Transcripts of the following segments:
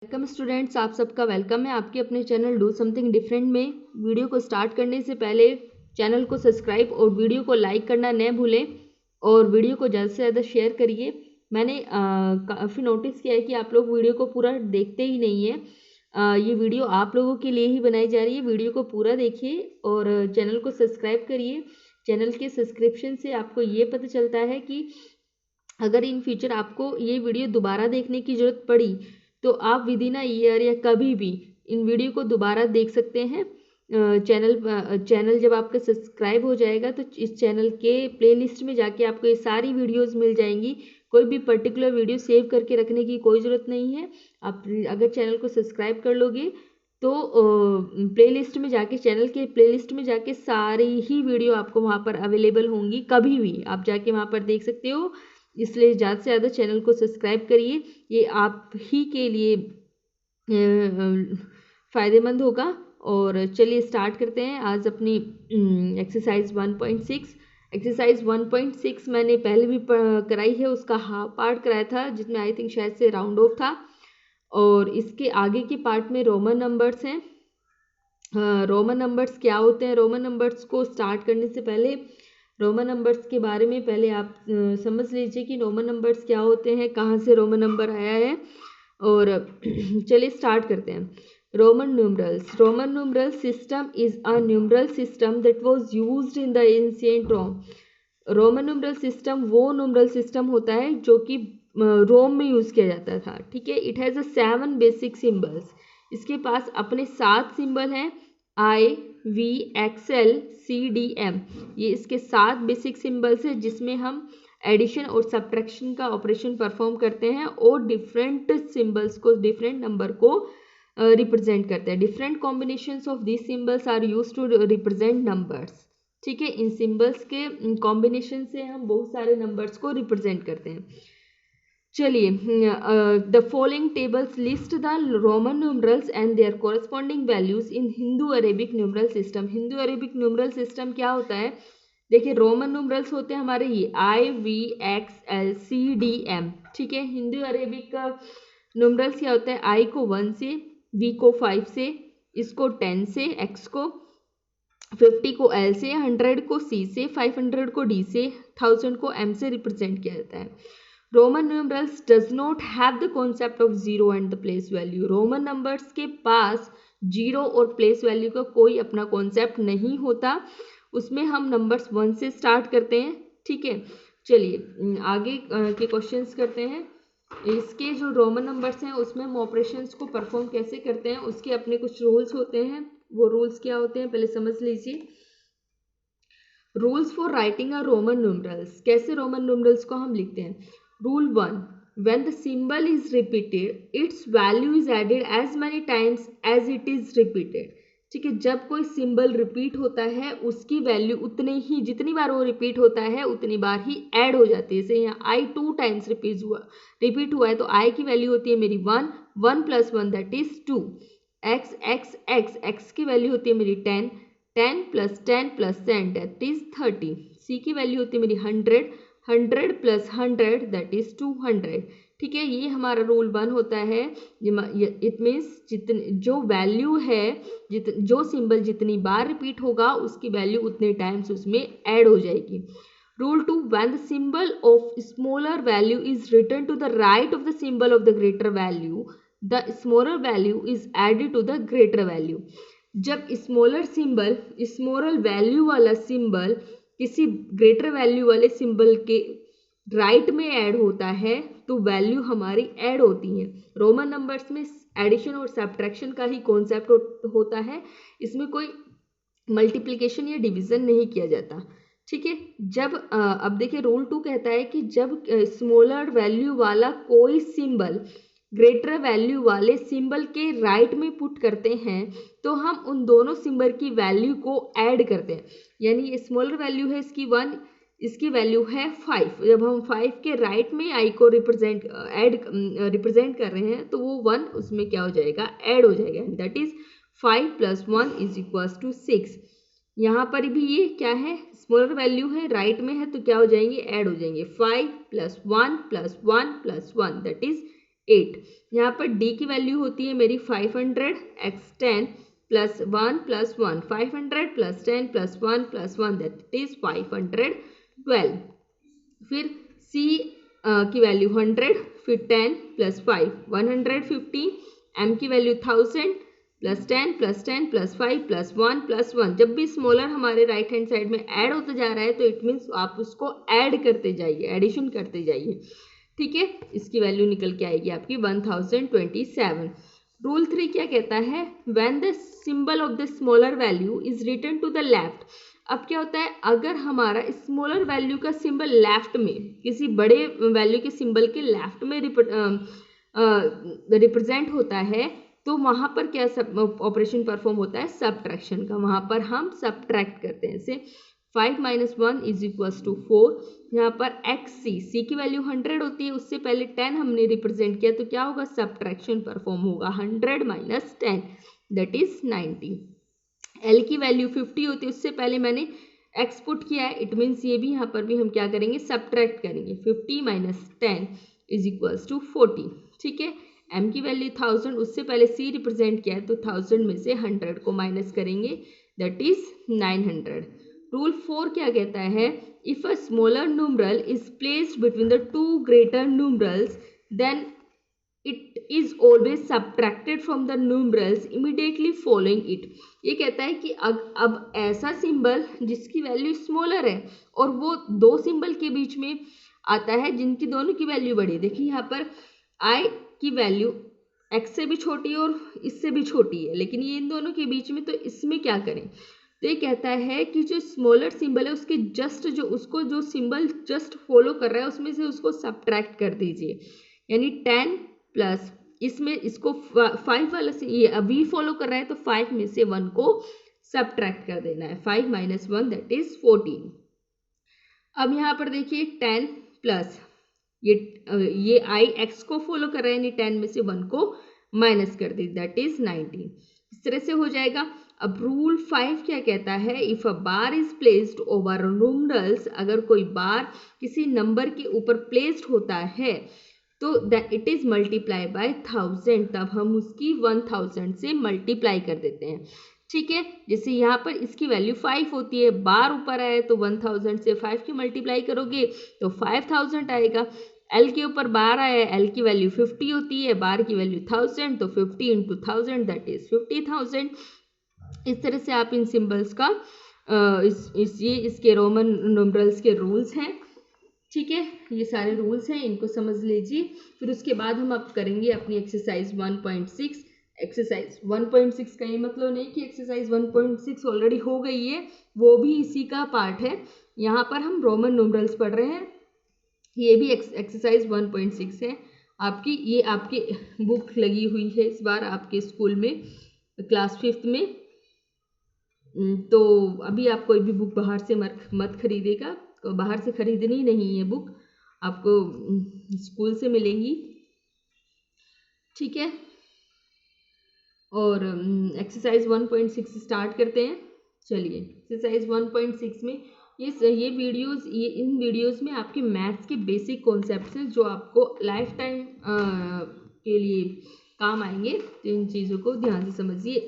Welcome students, आप सबका welcome है आपके अपने चैनल डू समथिंग डिफरेंट में। वीडियो को स्टार्ट करने से पहले चैनल को सब्सक्राइब और वीडियो को लाइक करना न भूलें और वीडियो को ज़्यादा से ज़्यादा शेयर करिए। मैंने काफ़ी नोटिस किया है कि आप लोग वीडियो को पूरा देखते ही नहीं है। ये वीडियो आप लोगों के लिए ही बनाई जा रही है। वीडियो को पूरा देखिए और चैनल को सब्सक्राइब करिए। चैनल के सब्सक्रिप्शन से आपको ये पता चलता है कि अगर इन फ्यूचर आपको ये वीडियो दोबारा देखने की ज़रूरत पड़ी तो आप विद इन अ ईयर या कभी भी इन वीडियो को दोबारा देख सकते हैं। चैनल जब आपका सब्सक्राइब हो जाएगा तो इस चैनल के प्लेलिस्ट में जाके आपको ये सारी वीडियोस मिल जाएंगी। कोई भी पर्टिकुलर वीडियो सेव करके रखने की कोई ज़रूरत नहीं है। आप अगर चैनल को सब्सक्राइब कर लोगे तो प्लेलिस्ट में जाके चैनल के प्लेलिस्ट में जाके सारी ही वीडियो आपको वहाँ पर अवेलेबल होंगी। कभी भी आप जाके वहाँ पर देख सकते हो। इसलिए ज़्यादा से ज़्यादा चैनल को सब्सक्राइब करिए। ये आप ही के लिए फ़ायदेमंद होगा। और चलिए स्टार्ट करते हैं आज अपनी एक्सरसाइज 1.6। एक्सरसाइज 1.6 मैंने पहले भी कराई है, उसका हाफ पार्ट कराया था जिसमें आई थिंक शायद से राउंड ऑफ था। और इसके आगे के पार्ट में रोमन नंबर्स हैं। रोमन नंबर्स क्या होते हैं? रोमन नंबर्स को स्टार्ट करने से पहले रोमन नंबर्स के बारे में पहले आप समझ लीजिए कि रोमन नंबर्स क्या होते हैं, कहाँ से रोमन नंबर आया है। और चलिए स्टार्ट करते हैं। Roman numerals. Roman numeral system is a numeral system that was used in the ancient Rome. Roman numeral system वो न्यूमरल सिस्टम होता है जो कि रोम में यूज़ किया जाता था। ठीक है। It has a 7 basic symbols. इसके पास अपने 7 सिंबल हैं, IVXLCDM। ये इसके 7 बेसिक सिंबल्स हैं जिसमें हम एडिशन और सब्ट्रैक्शन का ऑपरेशन परफॉर्म करते हैं और डिफरेंट सिंबल्स को, डिफरेंट नंबर को रिप्रेजेंट करते हैं। Different combinations of this symbols are used to represent numbers. ठीक है। इन सिंबल्स के कॉम्बिनेशन से हम बहुत सारे नंबर्स को रिप्रेजेंट करते हैं। चलिए, the following tables list the Roman numerals and their corresponding values in Hindu Arabic numeral system. Hindu Arabic numeral system क्या होता है? देखिए, रोमन न्यूमरल्स होते हैं हमारे ये IVXLCDM। ठीक है। हिंदू अरेबिक का न्यूमरल्स क्या होता है? I को 1 से, V को 5 से, इसको 10 से, X को 50 को L से, 100 को C से, 500 को D से, 1000 को M से रिप्रेजेंट किया जाता है। Roman numerals does not have the concept of zero and the place value. Roman numbers के पास जीरो और प्लेस वैल्यू का कोई अपना कॉन्सेप्ट नहीं होता। उसमें हम नंबर्स 1 से स्टार्ट करते हैं। ठीक है। चलिए आगे के क्वेश्चंस करते हैं। इसके जो रोमन नंबर्स हैं उसमें हम ऑपरेशंस को परफॉर्म कैसे करते हैं, उसके अपने कुछ रूल्स होते हैं। वो रूल्स क्या होते हैं पहले समझ लीजिए। Rules for writing a Roman numerals. कैसे रोमन न्यूमरल्स को हम लिखते हैं? Rule 1. When the symbol is repeated, its value is added as many times as it is repeated. ठीक है। जब कोई सिंबल रिपीट होता है उसकी वैल्यू उतने ही, जितनी बार वो रिपीट होता है उतनी बार ही ऐड हो जाती है। जैसे यहाँ I 2 टाइम्स रिपीट हुआ है तो I की वैल्यू होती है मेरी 1, 1 + 1 दैट इज 2। X की वैल्यू होती है मेरी 10, 10 + 10 + 10 दैट इज 30। C की वैल्यू होती है मेरी 100, 100 + 100 दैट इज 200। ठीक है। ये हमारा रूल 1 होता है। इट मीन्स जितनी जो वैल्यू है, जो सिंबल जितनी बार रिपीट होगा उसकी वैल्यू उतने टाइम्स उसमें ऐड हो जाएगी। Rule 2. When the symbol of smaller value is written to the right of the symbol of the greater value, the smaller value is added to the greater value. जब smaller value वाला symbol किसी greater value वाले symbol के right में add होता है तो value हमारी ऐड होती है। रोमन नंबर्स में एडिशन और सब्ट्रैक्शन का ही कॉन्सेप्ट होता है। इसमें कोई मल्टीप्लिकेशन या डिवीजन नहीं किया जाता। ठीक है। जब अब देखिए रूल 2 कहता है कि जब स्मॉलर वैल्यू वाला कोई सिंबल ग्रेटर वैल्यू वाले सिंबल के राइट में पुट करते हैं तो हम उन दोनों सिंबल की वैल्यू को ऐड करते हैं। यानी ये स्मॉलर वैल्यू है इसकी 1, इसकी वैल्यू है 5। जब हम 5 के राइट में I को रिप्रेजेंट कर रहे हैं तो वो 1 उसमें क्या हो जाएगा? ऐड हो जाएगा। That is 5 + 1 = 6। यहाँ पर भी ये क्या है? स्मॉलर वैल्यू है, राइट में है तो क्या हो जाएंगे? ऐड हो जाएंगे। 5 + 1 + 1 + 1 दैट इज 8। यहाँ पर d की वैल्यू होती है मेरी 500 x 10 plus 1 plus 1, 500 plus 10 plus 1 plus 1 that is 512। फिर c की वैल्यू 100, फिर 10 प्लस 5 150, m की value 1000 plus 10 plus 10 plus 5 plus 1 plus 1। जब भी स्मॉलर हमारे राइट हैंड साइड में ऐड होता जा रहा है तो इट मीन्स आप उसको ऐड करते जाइए, एडिशन करते जाइए, ठीक है। इसकी वैल्यू निकल के आएगी आपकी 1027। रूल 3 क्या कहता है, when the symbol of the smaller value is written to the left. अब क्या होता है, अगर हमारा स्मॉलर वैल्यू का सिंबल लेफ्ट में, किसी बड़े वैल्यू के सिंबल के लेफ्ट में रिप्रेजेंट होता है, तो वहां पर क्या ऑपरेशन परफॉर्म होता है, सब्ट्रैक्शन का। वहां पर हम सब्ट्रैक्ट करते हैं। जैसे 5 - 1 इज इक्वल्स टू 4। यहाँ पर एक्स सी की वैल्यू 100 होती है, उससे पहले 10 हमने रिप्रेजेंट किया, तो क्या होगा, सब्ट्रैक्शन परफॉर्म होगा। 100 माइनस 10 दैट इज 90। एल की वैल्यू 50 होती है, उससे पहले मैंने एक्स पुट किया है, इट मीन्स ये भी यहाँ पर भी हम क्या करेंगे, सब्ट्रैक्ट करेंगे। 50 माइनस 10 इज इक्वल्स टू 40, ठीक है। एम की वैल्यू 1000, उससे पहले सी रिप्रेजेंट किया है, तो 1000 में से 100 को माइनस करेंगे, दैट इज 900। रूल 4 क्या कहता है, if a smaller numeral is placed between the two greater numerals then it is always subtracted from the numerals immediately following it. ये कहता है कि अब ऐसा सिंबल जिसकी वैल्यू स्मॉलर है और वो दो सिंबल के बीच में आता है जिनकी दोनों की वैल्यू बड़ी है। देखिए यहाँ पर आई की वैल्यू एक्स से भी छोटी है और इससे भी छोटी है, लेकिन ये इन दोनों के बीच में, तो इसमें क्या करें। तो ये कहता है कि जो स्मॉलर सिंबल है उसके जस्ट जो सिंबल जस्ट फॉलो कर रहा है उसमें से उसको सब्ट्रैक्ट कर दीजिए। यानी 10 प्लस इसमें इसको 5 वाला से ये अभी फॉलो कर रहा है, तो 5 में से 1 को सब्ट्रैक्ट कर देना है। 5 माइनस 1 दैट इज 14। अब यहाँ पर देखिए 10 प्लस ये आई एक्स को फॉलो कर रहा है, यानी 10 में से 1 को माइनस कर दी, दैट इज 19। इस तरह से हो जाएगा। अब रूल 5 क्या कहता है, if a bar is placed over numerals, अगर कोई बार किसी नंबर के ऊपर प्लेस्ड होता है तो इट इज मल्टीप्लाई बाय 1000, तब हम उसकी 1000 से मल्टीप्लाई कर देते हैं, ठीक है। जैसे यहाँ पर इसकी वैल्यू 5 होती है, बार ऊपर आए तो 1000 से 5 की मल्टीप्लाई करोगे तो 5000 आएगा। एल के ऊपर बार आया, एल की वैल्यू 50 होती है, बार की वैल्यू 1000, तो 50 इंटू 1000 दैट इज 50,000। इस तरह से आप इन सिंबल्स का ये इसके रोमन न्यूमरल्स के रूल्स हैं, ठीक है। ये सारे रूल्स हैं, इनको समझ लीजिए। फिर उसके बाद हम अब करेंगे अपनी एक्सरसाइज 1.6। एक्सरसाइज 1.6 का ये मतलब नहीं कि एक्सरसाइज 1.6 ऑलरेडी हो गई है, वो भी इसी का पार्ट है। यहाँ पर हम रोमन न्यूमरल्स पढ़ रहे हैं, ये भी एक्सरसाइज 1.6 है आपकी। ये आपकी बुक लगी हुई है इस बार आपके स्कूल में, क्लास 5th में। तो अभी आप कोई भी बुक बाहर से मत खरीदेगा, बाहर से खरीदनी नहीं है बुक, आपको स्कूल से मिलेंगी, ठीक है। और एक्सरसाइज 1.6 स्टार्ट करते हैं। चलिए एक्सरसाइज 1.6 में इन वीडियोस में आपके मैथ्स के बेसिक कॉन्सेप्ट्स हैं जो आपको लाइफ टाइम के लिए काम आएंगे, तो इन चीज़ों को ध्यान से समझिए।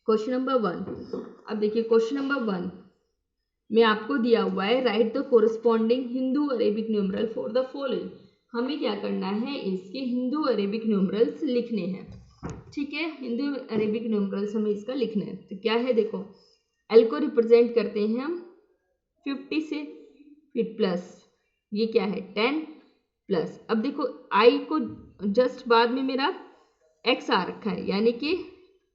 Question number 1। अब देखिए क्वेश्चन नंबर 1 में आपको दिया हुआ है, right the corresponding Hindu Arabic numeral for the following. हमें क्या करना है, इसके हिंदू अरेबिक न्यूमरल्स लिखने हैं, ठीक है। हिंदू अरेबिक न्यूमरल्स हमें इसका लिखना है। तो क्या है, देखो एल को रिप्रेजेंट करते हैं हम 50 से, फिर प्लस ये क्या है 10 प्लस। अब देखो आई को जस्ट बाद में मेरा एक्स आ रखा है, यानी कि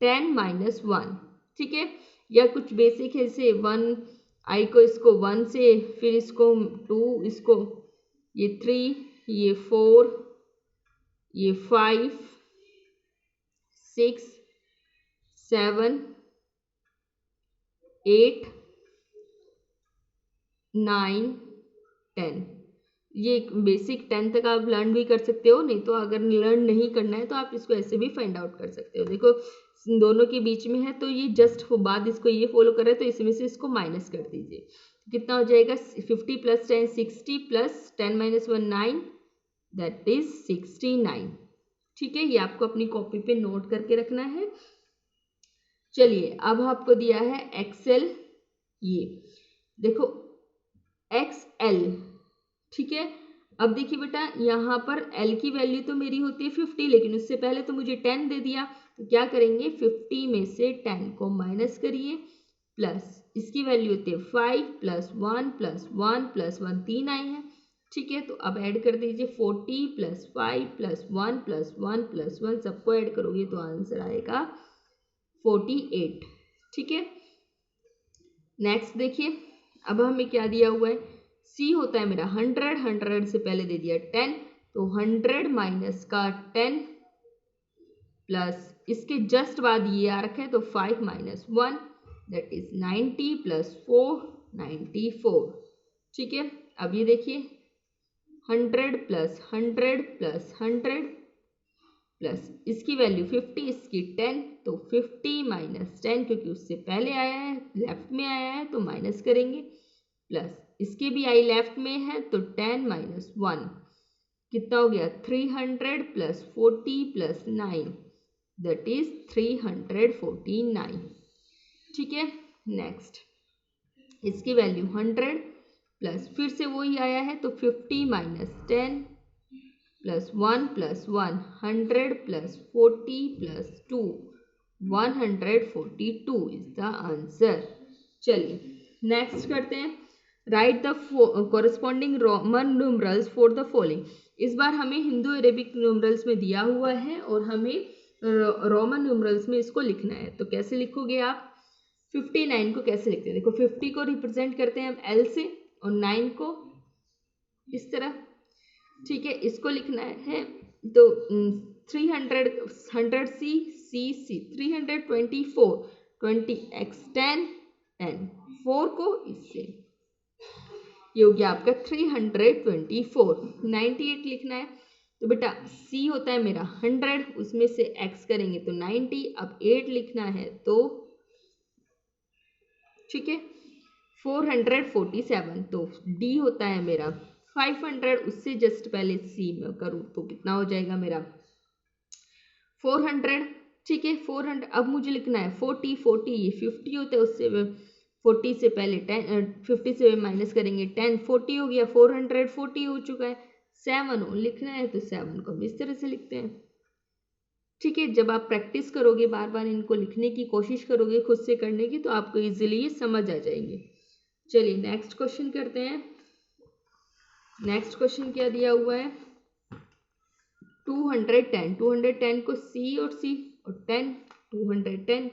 10 माइनस 1, ठीक है। या कुछ बेसिक है, जैसे 1 आई को इसको 1 से, फिर इसको 2, इसको ये 3, ये 4, ये 5, 6, 7, 8, 9, 10। ये बेसिक 10 तक आप लर्न भी कर सकते हो, नहीं तो अगर लर्न नहीं करना है तो आप इसको ऐसे भी फाइंड आउट कर सकते हो। देखो दोनों के बीच में है, तो ये जस्ट बाद इसको ये फॉलो कर रहा है, तो इसमें से इसको माइनस कर दीजिए। कितना हो जाएगा, 50 plus 10 60 plus 10 minus 1 9 that is 69। ठीक है, ये आपको अपनी कॉपी पे नोट करके रखना है। चलिए अब आपको दिया है एक्सएल, ये देखो एक्सएल। ठीक है, अब देखिए बेटा यहाँ पर एल की वैल्यू तो मेरी होती है 50, लेकिन उससे पहले तो मुझे 10 दे दिया, तो क्या करेंगे 50 में से 10 को माइनस करिए, प्लस इसकी वैल्यू होती है 5 प्लस 1 प्लस 1 प्लस 1, 3 आई है। ठीक है, तो अब ऐड कर दीजिए 40 प्लस 5 प्लस 1 प्लस 1 प्लस 1, सबको ऐड करोगे तो आंसर आएगा 48। ठीक है, नेक्स्ट देखिए अब हमें क्या दिया हुआ है, सी होता है मेरा 100, 100 से पहले दे दिया 10, तो 100 माइनस का 10 प्लस इसके जस्ट बाद ये आ रखा है तो 5 माइनस 1 दैट इज 90 प्लस 4 94। ठीक है, अब ये देखिए 100 प्लस 100 प्लस 100 प्लस इसकी वैल्यू 50, इसकी 10, तो 50 माइनस 10 क्योंकि उससे पहले आया है लेफ्ट में आया है तो माइनस करेंगे, प्लस इसके भी आई लेफ्ट में है तो 10 माइनस 1 कितना हो गया 300 प्लस 40 प्लस 9 दैट इज 349। ठीक है, नेक्स्ट इसकी वैल्यू 100 प्लस फिर से वही आया है तो 50 minus 10 plus 1 plus 1 100 plus 40 plus 2 142 is the answer. चलिए नेक्स्ट करते हैं, right the corresponding Roman numerals for the following. इस बार हमें हिंदू अरेबिक न्यूमरल्स में दिया हुआ है और हमें रोमन न्यूमरल्स में इसको लिखना है। तो कैसे लिखोगे आप, 59 को कैसे लिखते हैं, देखो 50 को रिप्रेजेंट करते हैं हम एल से और 9 को इस तरह। ठीक है, इसको लिखना है तो 300 100 सी 324 20 x 10 10 4 को इससे, ये हो गया आपका 324। 98 लिखना है तो बेटा c होता है मेरा 100, उसमें से x करेंगे तो 90, अब 8 लिखना है तो ठीक है 447, तो d होता है मेरा 500, उससे जस्ट पहले c में करूँ तो कितना हो जाएगा मेरा 400। ठीक है 400, अब मुझे लिखना है 40 40, ये 50 होता है उससे 40 से पहले 10 50 से माइनस करेंगे 10, 40 हो गया 440 हो चुका है। 7 लिखना है तो 7 को हम इस तरह से लिखते हैं। ठीक है, जब आप प्रैक्टिस करोगे बार बार इनको लिखने की कोशिश करोगे खुद से करने की तो आपको इजीली ये समझ आ जाएंगे। चलिए नेक्स्ट क्वेश्चन करते हैं। नेक्स्ट क्वेश्चन क्या दिया हुआ है, 210 को सी और सी और 10 210।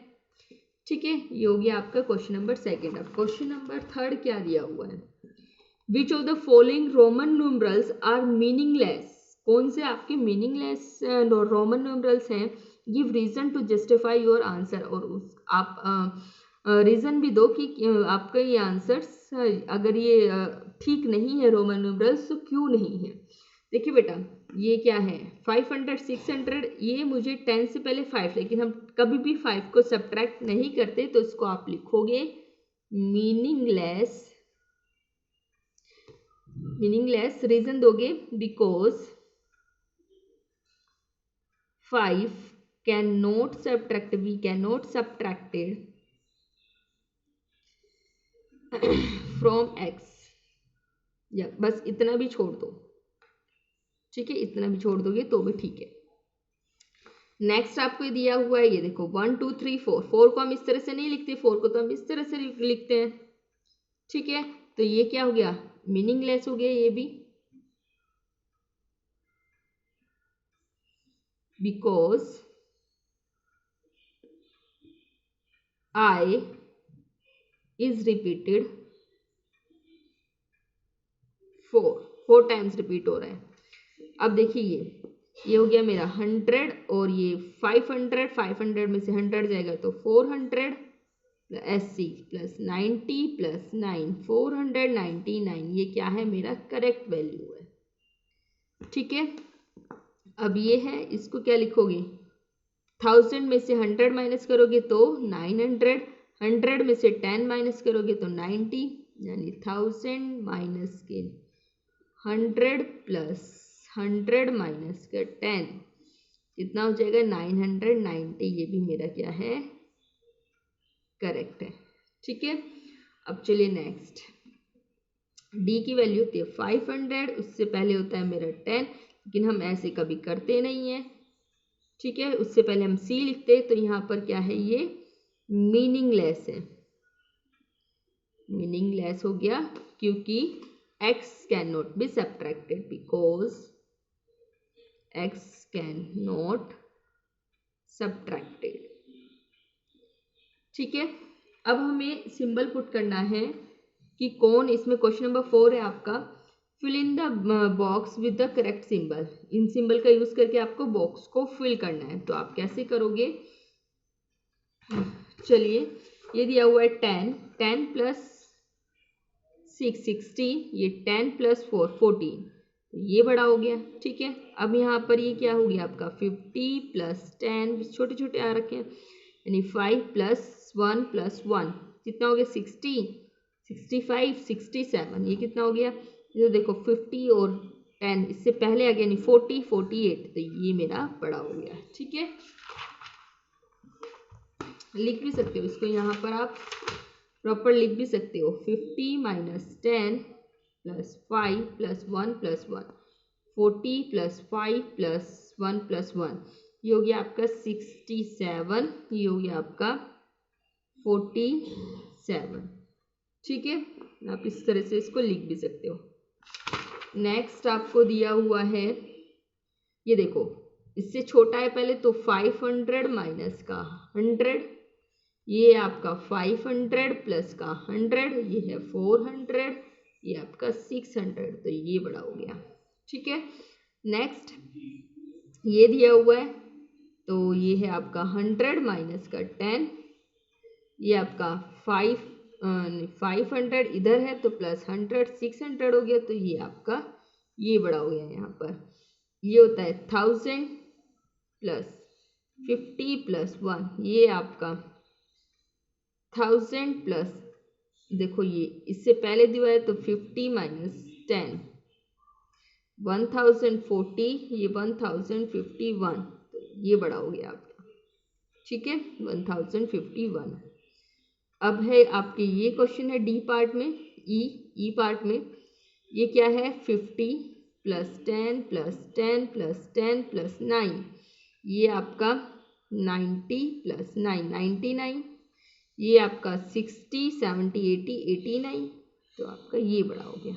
ठीक है, ये हो गया आपका क्वेश्चन नंबर सेकेंड। अब क्वेश्चन नंबर थर्ड क्या दिया हुआ है, which of the following Roman numerals are meaningless, कौन से आपके मीनिंगलेस रोमन न्यूमरल्स हैं, give reason to justify your answer, और उस आप रीजन भी दो कि आपका ये आंसर्स अगर ये ठीक नहीं है रोमन न्यूमरल्स तो क्यों नहीं है। देखिए बेटा ये क्या है 500 600, ये मुझे 10 से पहले 5, लेकिन हम कभी भी 5 को सब्ट्रैक्ट नहीं करते तो इसको आप लिखोगे मीनिंगलेस। मीनिंगलेस रीजन दोगे because 5 can not subtract, we can not subtracted from X, या बस इतना भी छोड़ दो। ठीक है, इतना भी छोड़ दोगे तो भी ठीक है। नेक्स्ट आपको दिया हुआ है, ये देखो 1 2 3 4, 4 को हम इस तरह से नहीं लिखते, 4 को तो हम इस तरह से लिखते हैं। ठीक है, तो ये क्या हो गया मीनिंगलेस हो गया ये भी, because I is repeated 4 times repeat हो रहा है। अब देखिए ये हो गया मेरा 100 और ये 500, 500 में से 100 जाएगा तो 400 80 प्लस 90 प्लस 9 499, ये क्या है मेरा करेक्ट वैल्यू है। ठीक है, अब ये है, इसको क्या लिखोगे 1000 में से 100 माइनस करोगे तो 900, 100 में से 10 माइनस करोगे तो 90, यानी 1000 माइनस के 100 प्लस 600 माइनस का 10 कितना हो जाएगा 990। ये भी मेरा क्या है, करेक्ट है। ठीक है, अब चलिए नेक्स्ट, डी की वैल्यू होती है 500, उससे पहले होता है मेरा 10, लेकिन हम ऐसे कभी करते नहीं है। ठीक है, उससे पहले हम सी लिखते हैं, तो यहाँ पर क्या है, ये मीनिंगलेस है, मीनिंगलेस हो गया, क्योंकि x can not be subtracted because x can not subtracted. ठीक है, अब हमें सिंबल पुट करना है कि कौन, इसमें क्वेश्चन नंबर 4 है आपका, fill in the box with the correct symbol. इन सिंबल का यूज करके आपको बॉक्स को फिल करना है, तो आप कैसे करोगे, चलिए ये दिया हुआ है 10, 10 प्लस 6 16, ये 10 प्लस 4 14, ये बड़ा हो गया। ठीक है, अब यहाँ पर ये क्या हो गया आपका 50 प्लस 10, छोटे छोटे आ रखे हैं, यानी 5 प्लस 1 प्लस 1 कितना हो गया 60, 65 67, ये कितना हो गया, ये देखो 50 और 10 इससे पहले आ गया, यानी 40 48, तो ये मेरा बड़ा हो गया। ठीक है, लिख भी सकते हो इसको, यहाँ पर आप प्रॉपर लिख भी सकते हो, 50 minus 10 plus 5 plus 1 plus 1, 40 plus 5 plus 1 plus 1, ये हो गया आपका 67, ये हो गया आपका 47। ठीक है, आप इस तरह से इसको लिख भी सकते हो। नेक्स्ट आपको दिया हुआ है, ये देखो इससे छोटा है पहले, तो 500 माइनस का 100, ये आपका 500 प्लस का 100, ये है 400, ये आपका 600, तो ये बड़ा हो गया। ठीक है, नेक्स्ट ये दिया हुआ है, तो ये है आपका 100 माइनस का 10, ये आपका 500 इधर है तो प्लस 100 600 हो गया, तो ये आपका ये बड़ा हो गया। यहाँ पर ये होता है 1000 प्लस 50 प्लस 1, ये आपका 1000 प्लस, देखो ये इससे पहले दिया है तो 50 माइनस 10 1040, ये 1051, तो ये बड़ा हो गया आपका। ठीक है, 1051। अब है आपके ये क्वेश्चन है डी पार्ट में, ई पार्ट में, ये क्या है 50 प्लस 10 प्लस 10 प्लस 10 प्लस 9, ये आपका 90 प्लस 9 99, ये आपका 60 70 80 89, तो आपका ये बड़ा हो गया।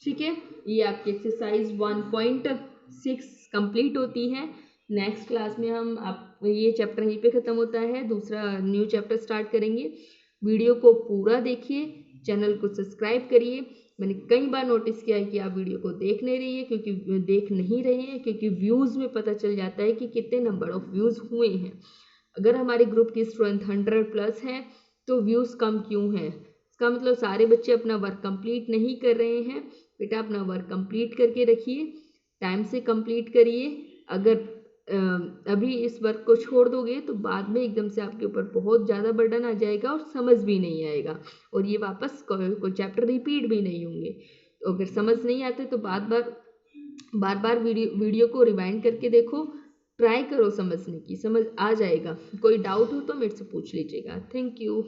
ठीक है, ये आपकी एक्सरसाइज 1.6 कंप्लीट होती है। नेक्स्ट क्लास में हम आप ये चैप्टर यहीं पे ख़त्म होता है, दूसरा न्यू चैप्टर स्टार्ट करेंगे। वीडियो को पूरा देखिए, चैनल को सब्सक्राइब करिए। मैंने कई बार नोटिस किया है कि आप वीडियो को देख नहीं रही है, क्योंकि देख नहीं रहे हैं, क्योंकि व्यूज़ में पता चल जाता है कि कितने नंबर ऑफ व्यूज़ हुए हैं। अगर हमारे ग्रुप की स्ट्रेंथ 100 प्लस है तो व्यूज़ कम क्यों हैं, इसका मतलब सारे बच्चे अपना वर्क कंप्लीट नहीं कर रहे हैं। बेटा अपना वर्क कंप्लीट करके रखिए, टाइम से कंप्लीट करिए। अगर अभी इस वर्क को छोड़ दोगे तो बाद में एकदम से आपके ऊपर बहुत ज़्यादा बर्डन आ जाएगा और समझ भी नहीं आएगा, और ये वापस कोई चैप्टर रिपीट भी नहीं होंगे। तो अगर समझ नहीं आते तो बार बार वीडियो को रिवाइंड करके देखो, ट्राई करो समझने की, समझ आ जाएगा। कोई डाउट हो तो मेरे से पूछ लीजिएगा। Thank you.